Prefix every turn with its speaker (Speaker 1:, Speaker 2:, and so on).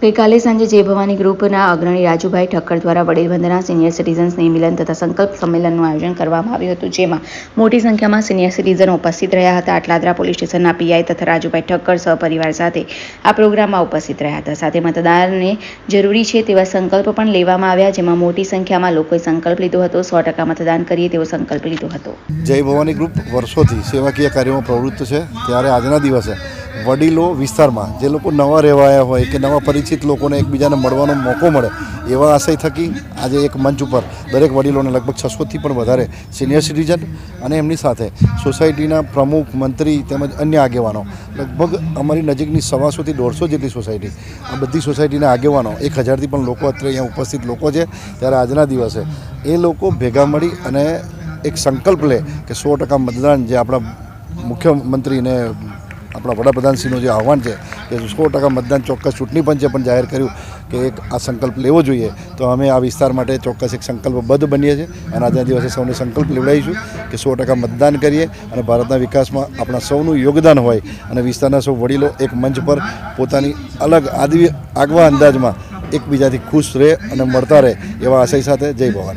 Speaker 1: ગઈકાલે સાંજે જય ભવાની ગ્રુપના અગ્રણી રાજુભાઈ ઠક્કર દ્વારા વડીલ વંદના સિનિયર સિટીઝન સ્નેહ મિલન તથા સંકલ્પ સંમેલનનું આયોજન કરવામાં આવ્યું હતું, જેમાં મોટી સંખ્યામાં સિનિયર સિટીઝનો ઉપસ્થિત રહ્યા હતા. આટલાદરા પોલીસ સ્ટેશનના પીઆઈ તથા રાજુભાઈ ઠક્કર સહપરિવાર સાથે આ પ્રોગ્રામમાં ઉપસ્થિત રહ્યા હતા. સાથે મતદાનને જરૂરી છે તેવા સંકલ્પ પણ લેવામાં આવ્યા, જેમાં મોટી સંખ્યામાં લોકોએ સંકલ્પ લીધો હતો. 100% મતદાન કરીએ તેવો સંકલ્પ લીધો હતો.
Speaker 2: જય ભવાની ગ્રુપ વર્ષોથી સેવાકીય કાર્યોમાં પ્રવૃત્ત છે, ત્યારે આજના દિવસે વડીલો વિસ્તારમાં જે લોકો નવા રહેવાયા હોય કે નવા પરિચિત લોકોને એકબીજાને મળવાનો મોકો મળે એવા આશય થકી આજે એક મંચ ઉપર દરેક વડીલોને લગભગ 600થી પણ વધારે સિનિયર સિટીઝન અને એમની સાથે સોસાયટીના પ્રમુખ, મંત્રી તેમજ અન્ય આગેવાનો, લગભગ અમારી નજીકની 125 થી 150 જેટલી સોસાયટી, આ બધી સોસાયટીના આગેવાનો 1000થી પણ લોકો અત્યારે અહીંયા ઉપસ્થિત લોકો છે. ત્યારે આજના દિવસે એ લોકો ભેગા મળી અને એક સંકલ્પ લે કે 100% મતદાન, જે આપણા મુખ્યમંત્રીને આપણા વડાપ્રધાનશ્રીનું જે આહવાન છે કે 100% મતદાન ચોક્કસ ચૂંટણી પંચે પણ જાહેર કર્યું કે એક આ સંકલ્પ લેવો જોઈએ. તો અમે આ વિસ્તાર માટે ચોક્કસ એક સંકલ્પબદ્ધ બનીએ છીએ અને આજના દિવસે સૌને સંકલ્પ લેવડાવીશું કે 100% મતદાન કરીએ અને ભારતના વિકાસમાં આપણા સૌનું યોગદાન હોય અને વિસ્તારના સૌ વડીલો એક મંચ પર પોતાની અલગ આગવા અંદાજમાં એકબીજાથી ખુશ રહે અને મળતા રહે એવા આશય સાથે જય ભવાની.